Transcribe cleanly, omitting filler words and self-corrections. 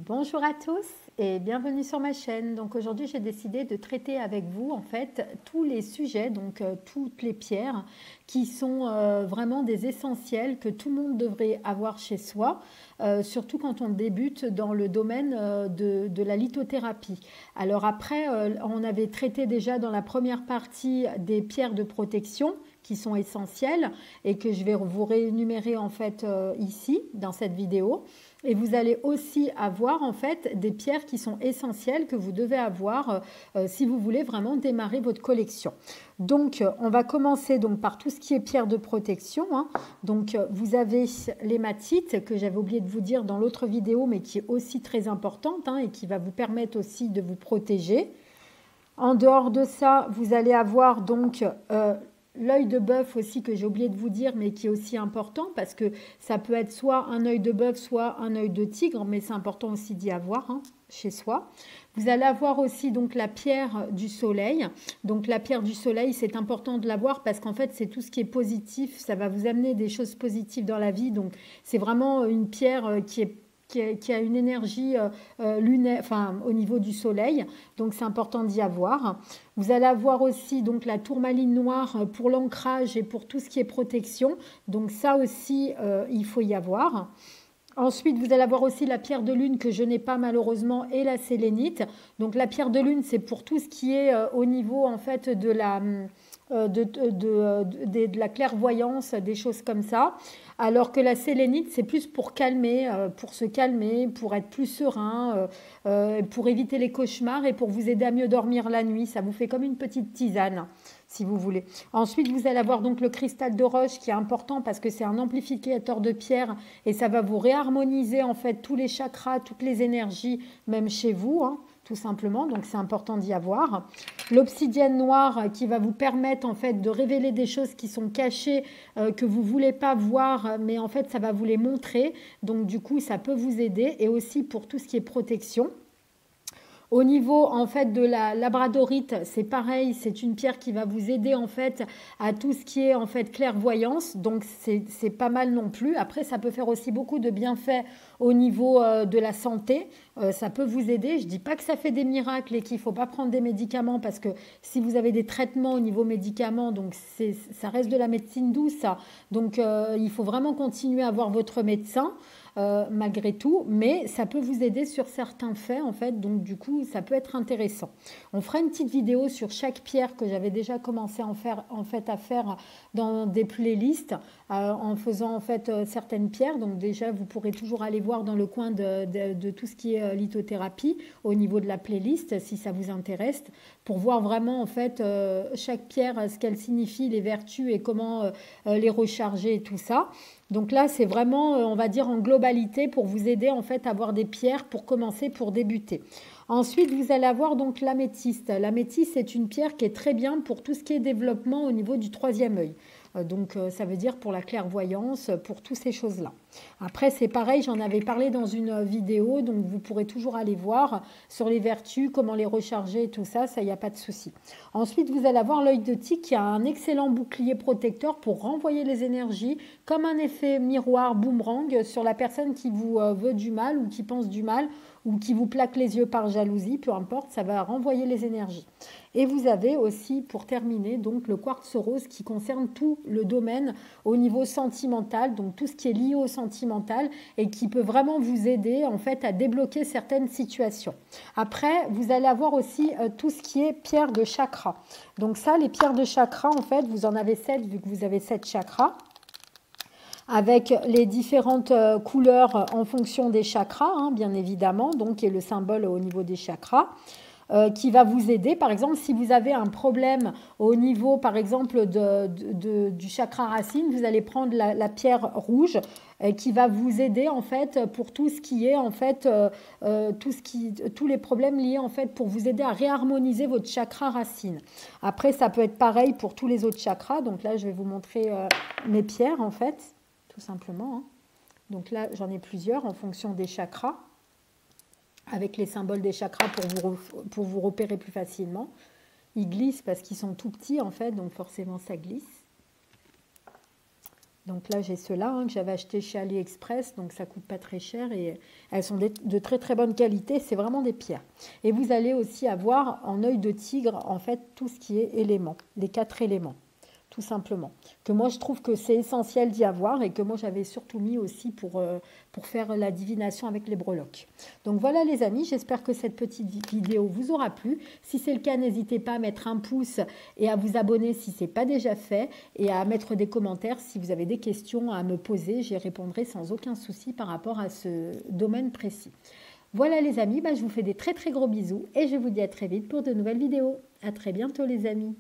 Bonjour à tous et bienvenue sur ma chaîne. Donc aujourd'hui j'ai décidé de traiter avec vous en fait tous les sujets, donc toutes les pierres qui sont vraiment des essentiels que tout le monde devrait avoir chez soi, surtout quand on débute dans le domaine de la lithothérapie. Alors après on avait traité déjà dans la première partie des pierres de protection qui sont essentielles et que je vais vous réénumérer en fait ici dans cette vidéo. Et vous allez aussi avoir en fait des pierres qui sont essentielles que vous devez avoir si vous voulez vraiment démarrer votre collection. Donc on va commencer donc par tout ce qui est pierres de protection. Donc vous avez l'hématite que j'avais oublié de vous dire dans l'autre vidéo mais qui est aussi très importante et qui va vous permettre aussi de vous protéger. En dehors de ça, vous allez avoir donc l'œil de bœuf aussi que j'ai oublié de vous dire mais qui est aussi important parce que ça peut être soit un œil de bœuf soit un œil de tigre mais c'est important aussi d'y avoir chez soi. Vous allez avoir aussi donc la pierre du soleil. Donc la pierre du soleil c'est important de l'avoir parce qu'en fait c'est tout ce qui est positif, ça va vous amener des choses positives dans la vie. Donc c'est vraiment une pierre qui a une énergie lunaire, enfin au niveau du soleil, donc c'est important d'y avoir. Vous allez avoir aussi donc la tourmaline noire pour l'ancrage et pour tout ce qui est protection, donc ça aussi il faut y avoir. Ensuite, vous allez avoir aussi la pierre de lune que je n'ai pas malheureusement et la sélénite. Donc la pierre de lune, c'est pour tout ce qui est au niveau en fait de la clairvoyance, des choses comme ça. Alors que la sélénite, c'est plus pour calmer, pour se calmer, pour être plus serein, pour éviter les cauchemars et pour vous aider à mieux dormir la nuit. Ça vous fait comme une petite tisane, si vous voulez. Ensuite, vous allez avoir donc le cristal de roche qui est important parce que c'est un amplificateur de pierre et ça va vous réharmoniser en fait tous les chakras, toutes les énergies, même chez vous, tout simplement. Donc, c'est important d'y avoir. L'obsidienne noire qui va vous permettre en fait de révéler des choses qui sont cachées, que vous ne voulez pas voir, mais en fait, ça va vous les montrer. Donc, du coup, ça peut vous aider et aussi pour tout ce qui est protection. Au niveau en fait de la labradorite, c'est pareil, c'est une pierre qui va vous aider en fait à tout ce qui est en fait clairvoyance, donc c'est pas mal non plus. Après ça peut faire aussi beaucoup de bienfaits au niveau de la santé, ça peut vous aider. Je dis pas que ça fait des miracles et qu'il faut pas prendre des médicaments parce que si vous avez des traitements au niveau médicaments, donc ça reste de la médecine douce, ça. Donc il faut vraiment continuer à voir votre médecin. Malgré tout, mais ça peut vous aider sur certains faits en fait, donc du coup ça peut être intéressant. On fera une petite vidéo sur chaque pierre que j'avais déjà commencé à faire dans des playlists en faisant en fait certaines pierres, donc déjà vous pourrez toujours aller voir dans le coin de tout ce qui est lithothérapie au niveau de la playlist si ça vous intéresse, pour voir vraiment en fait chaque pierre, ce qu'elle signifie, les vertus et comment les recharger et tout ça. Donc là, c'est vraiment, on va dire, en globalité pour vous aider en fait à avoir des pierres pour commencer, pour débuter. Ensuite, vous allez avoir donc l'améthyste. L'améthyste, c'est une pierre qui est très bien pour tout ce qui est développement au niveau du troisième œil. Donc, ça veut dire pour la clairvoyance, pour toutes ces choses-là. Après, c'est pareil, j'en avais parlé dans une vidéo, donc vous pourrez toujours aller voir sur les vertus, comment les recharger, tout ça, il n'y a pas de souci. Ensuite, vous allez avoir l'œil de tigre qui a un excellent bouclier protecteur pour renvoyer les énergies, comme un effet miroir, boomerang, sur la personne qui vous veut du mal ou qui pense du mal ou qui vous plaque les yeux par jalousie, peu importe, ça va renvoyer les énergies. Et vous avez aussi, pour terminer, donc le quartz rose qui concerne tout le domaine au niveau sentimental, donc tout ce qui est lié au sentimental et qui peut vraiment vous aider en fait à débloquer certaines situations. Après, vous allez avoir aussi tout ce qui est pierre de chakra. Donc ça, les pierres de chakra, en fait, vous en avez 7 vu que vous avez 7 chakras, avec les différentes couleurs en fonction des chakras, bien évidemment, donc et le symbole au niveau des chakras. Qui va vous aider. Par exemple, si vous avez un problème au niveau, par exemple, du chakra racine, vous allez prendre la pierre rouge qui va vous aider en fait pour tout ce qui est en fait tous les problèmes liés en fait pour vous aider à réharmoniser votre chakra racine. Après, ça peut être pareil pour tous les autres chakras. Donc là, je vais vous montrer mes pierres en fait, tout simplement. Donc là, j'en ai plusieurs en fonction des chakras, avec les symboles des chakras pour vous repérer plus facilement. Ils glissent parce qu'ils sont tout petits en fait, donc forcément ça glisse. Donc là, j'ai ceux-là que j'avais acheté chez AliExpress, donc ça coûte pas très cher et elles sont de très très bonne qualité, c'est vraiment des pierres. Et vous allez aussi avoir en œil de tigre, en fait, tout ce qui est éléments, les 4 éléments, tout simplement. Que moi, je trouve que c'est essentiel d'y avoir et que moi, j'avais surtout mis aussi pour faire la divination avec les breloques. Donc voilà les amis, j'espère que cette petite vidéo vous aura plu. Si c'est le cas, n'hésitez pas à mettre un pouce et à vous abonner si ce n'est pas déjà fait et à mettre des commentaires si vous avez des questions à me poser. J'y répondrai sans aucun souci par rapport à ce domaine précis. Voilà les amis, je vous fais des très très gros bisous et je vous dis à très vite pour de nouvelles vidéos. À très bientôt les amis.